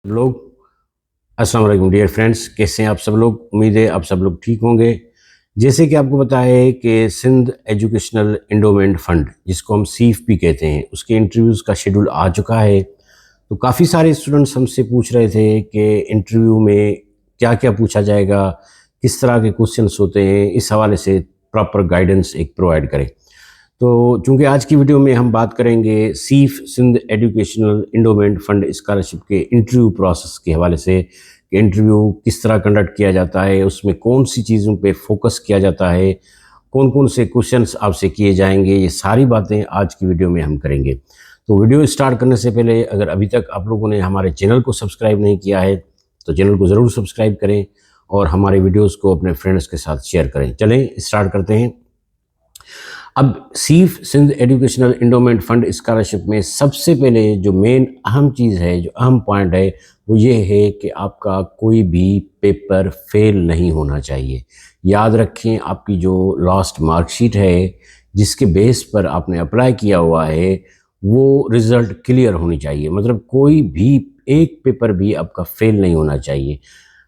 लोग अस्सलाम वालेकुम डियर फ्रेंड्स, कैसे हैं आप सब लोग। उम्मीद है आप सब लोग ठीक होंगे। जैसे कि आपको पता है कि सिंध एजुकेशनल इंडोमेंट फ़ंड, जिसको हम सीफ भी कहते हैं, उसके इंटरव्यूज़ का शेड्यूल आ चुका है। तो काफ़ी सारे स्टूडेंट्स हमसे पूछ रहे थे कि इंटरव्यू में क्या क्या पूछा जाएगा, किस तरह के क्वेश्चंस होते हैं, इस हवाले से प्रॉपर गाइडेंस एक प्रोवाइड करें। तो चूँकि आज की वीडियो में हम बात करेंगे SEEF Sindh educational endowment fund scholarship के इंटरव्यू प्रोसेस के हवाले से, कि इंटरव्यू किस तरह कंडक्ट किया जाता है, उसमें कौन सी चीज़ों पे फोकस किया जाता है, कौन कौन से क्वेश्चंस आपसे किए जाएंगे, ये सारी बातें आज की वीडियो में हम करेंगे। तो वीडियो स्टार्ट करने से पहले अगर अभी तक आप लोगों ने हमारे चैनल को सब्सक्राइब नहीं किया है तो चैनल को ज़रूर सब्सक्राइब करें और हमारे वीडियोज़ को अपने फ्रेंड्स के साथ शेयर करें। चलें स्टार्ट करते हैं। अब SEEF Sindh educational endowment fund scholarship में सबसे पहले जो मेन अहम चीज़ है, जो अहम पॉइंट है, वो ये है कि आपका कोई भी पेपर फेल नहीं होना चाहिए। याद रखें, आपकी जो लास्ट मार्कशीट है जिसके बेस पर आपने अप्लाई किया हुआ है, वो रिज़ल्ट क्लियर होनी चाहिए। मतलब कोई भी एक पेपर भी आपका फेल नहीं होना चाहिए।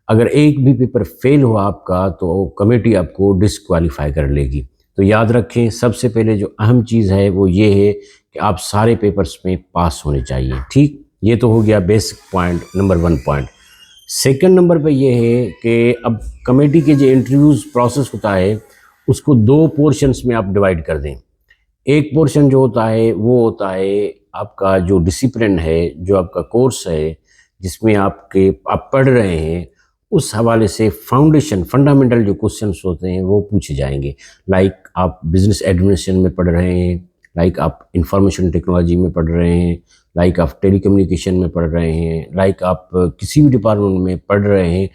अगर एक भी पेपर फेल हुआ आपका तो कमेटी आपको डिस्क्वालीफाई कर लेगी। तो याद रखें, सबसे पहले जो अहम चीज़ है वो ये है कि आप सारे पेपर्स में पास होने चाहिए। ठीक, ये तो हो गया basic point, number 1 point. Second number पे ये है कि अब कमेटी के जो इंटरव्यूज़ प्रोसेस होता है उसको 2 पोर्शंस में आप डिवाइड कर दें। एक पोर्शन जो होता है वो होता है आपका जो डिसिप्लिन है, जो आपका कोर्स है जिसमें आप पढ़ रहे हैं, उस हवाले से फाउंडेशन फंडामेंटल जो क्वेश्चंस होते हैं वो पूछे जाएंगे। लाइक आप बिजनेस एडमिनिस्ट्रेशन में पढ़ रहे हैं, लाइक आप इंफॉर्मेशन टेक्नोलॉजी में पढ़ रहे हैं, लाइक आप टेलीकम्युनिकेशन में पढ़ रहे हैं, लाइक आप किसी भी डिपार्टमेंट में पढ़ रहे हैं,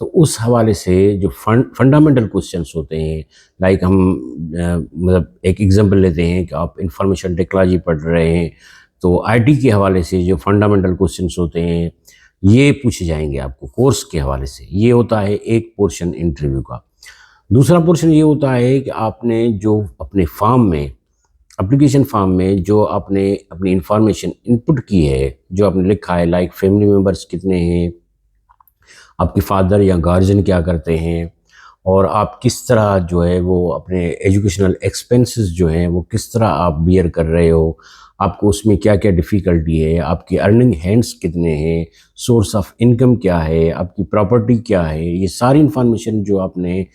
तो उस हवाले से जो फंडामेंटल क्वेश्चंस होते हैं, लाइक हम मतलब एक एग्जांपल लेते हैं कि आप इंफॉर्मेशन टेक्नोलॉजी पढ़ रहे हैं, तो आईटी के हवाले से जो फंडामेंटल क्वेश्चंस होते हैं ये पूछे जाएंगे आपको कोर्स के हवाले से। ये होता है एक पोर्शन इंटरव्यू का। दूसरा पोर्शन ये होता है कि आपने जो अपने फॉर्म में, एप्लीकेशन फॉर्म में जो आपने अपनी इंफॉर्मेशन इनपुट की है, जो आपने लिखा है, लाइक फैमिली मेम्बर्स कितने हैं, आपके फादर या गार्जियन क्या करते हैं, और आप किस तरह जो है वो अपने एजुकेशनल एक्सपेंसेस जो हैं वो किस तरह आप बियर कर रहे हो, आपको उसमें क्या क्या डिफ़िकल्टी है, आपकी अर्निंग हैंड्स कितने हैं, सोर्स ऑफ इनकम क्या है, आपकी प्रॉपर्टी क्या है, ये सारी इन्फॉर्मेशन जो आपने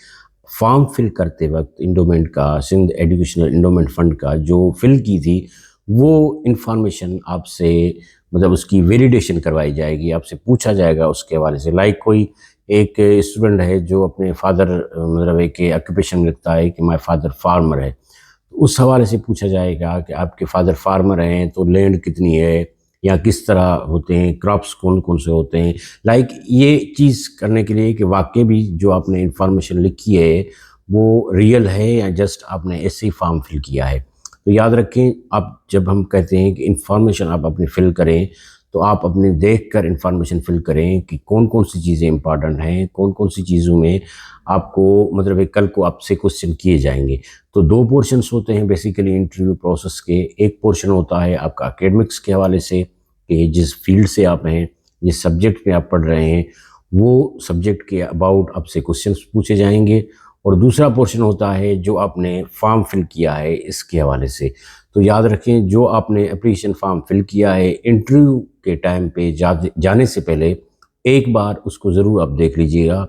फॉर्म फिल करते वक्त इंडोमेंट का, सिंध एजुकेशनल इंडोमेंट फ़ंड का जो फिल की थी, वो इन्फॉर्मेशन आपसे मतलब उसकी वेलिडेशन करवाई जाएगी, आपसे पूछा जाएगा उसके हवाले से। लाइक कोई एक स्टूडेंट है जो अपने फादर मतलब एक ऑक्यूपेशन लिखता है कि माय फादर फार्मर है, तो उस हवाले से पूछा जाएगा कि आपके फादर फार्मर हैं तो लैंड कितनी है, या किस तरह होते हैं, क्रॉप्स कौन कौन से होते हैं। लाइक ये चीज़ करने के लिए कि वाकई भी जो आपने इंफॉर्मेशन लिखी है वो रियल है या जस्ट आपने ऐसे ही फॉर्म फिल किया है। तो याद रखें, आप जब हम कहते हैं कि इंफॉर्मेशन आप अपनी फिल करें, तो आप अपने देख कर इंफॉर्मेशन फिल करें कि कौन कौन सी चीज़ें इंपॉर्टेंट हैं, कौन कौन सी चीज़ों में आपको मतलब एक कल को आपसे क्वेश्चन किए जाएंगे। तो 2 पोर्शंस होते हैं बेसिकली इंटरव्यू प्रोसेस के। एक पोर्शन होता है आपका एकेडमिक्स के हवाले से कि जिस फील्ड से आप हैं, जिस सब्जेक्ट में आप पढ़ रहे हैं, वो सब्जेक्ट के अबाउट आपसे क्वेश्चंस पूछे जाएंगे। और दूसरा पोर्शन होता है जो आपने फॉर्म फिल किया है इसके हवाले से। तो याद रखें, जो आपने एप्लीकेशन फॉर्म फिल किया है, इंटरव्यू के टाइम पे जाने से पहले एक बार उसको ज़रूर आप देख लीजिएगा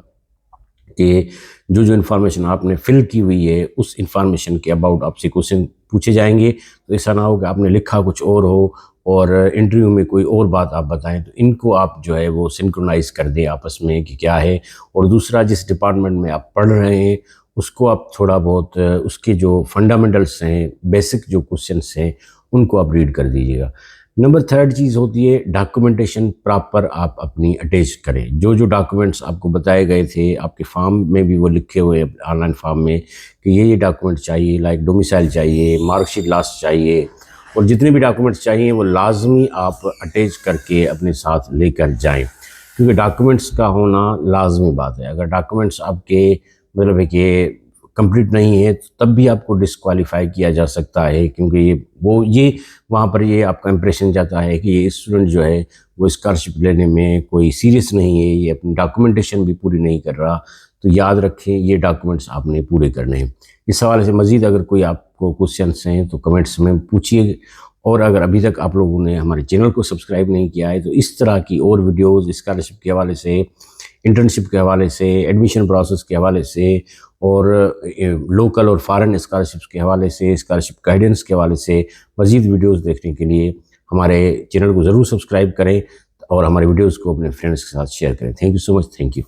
कि जो जो इन्फॉर्मेशन आपने फिल की हुई है उस इन्फॉर्मेशन के अबाउट आपसे क्वेश्चन पूछे जाएंगे। तो ऐसा ना हो कि आपने लिखा कुछ और हो और इंटरव्यू में कोई और बात आप बताएं, तो इनको आप जो है वो सिंक्रोनाइज़ कर दें आपस में कि क्या है। और दूसरा, जिस डिपार्टमेंट में आप पढ़ रहे हैं उसको आप थोड़ा बहुत उसके जो फंडामेंटल्स हैं, बेसिक जो क्वेश्चंस हैं, उनको आप रीड कर दीजिएगा। नंबर 3 चीज़ होती है डॉक्यूमेंटेशन प्रॉपर आप अपनी अटैच करें। जो जो डॉक्यूमेंट्स आपको बताए गए थे आपके फॉर्म में भी वो लिखे हुए ऑनलाइन फॉर्म में कि ये डॉक्यूमेंट चाहिए, लाइक डोमिसाइल चाहिए, मार्कशीट लास्ट चाहिए, और जितने भी डॉक्यूमेंट्स चाहिए वो लाजमी आप अटैच करके अपने साथ लेकर जाएं, क्योंकि डॉक्यूमेंट्स का होना लाजमी बात है। अगर डॉक्यूमेंट्स आपके मतलब है कि कंप्लीट नहीं है तो तब भी आपको डिस्क्वालीफाई किया जा सकता है, क्योंकि ये वहाँ पर ये आपका इंप्रेशन जाता है कि ये स्टूडेंट जो है वो स्कॉलरशिप लेने में कोई सीरियस नहीं है, ये अपनी डॉक्यूमेंटेशन भी पूरी नहीं कर रहा। तो याद रखें, ये डॉक्यूमेंट्स आपने पूरे करने हैं। इस हवाले से मज़ीद अगर कोई आपको क्वेश्चंस हैं तो कमेंट्स में पूछिए, और अगर अभी तक आप लोगों ने हमारे चैनल को सब्सक्राइब नहीं किया है तो इस तरह की और वीडियोज़ स्कॉलरशिप के हवाले से, इंटर्नशिप के हवाले से, एडमिशन प्रोसेस के हवाले से, और लोकल और फॉरेन स्कॉलरशिप्स के हवाले से, स्कॉलरशिप गाइडेंस के हवाले से मज़ीद वीडियोज़ देखने के लिए हमारे चैनल को ज़रूर सब्सक्राइब करें और हमारे वीडियोज़ को अपने फ्रेंड्स के साथ शेयर करें। Thank you so much. Thank you.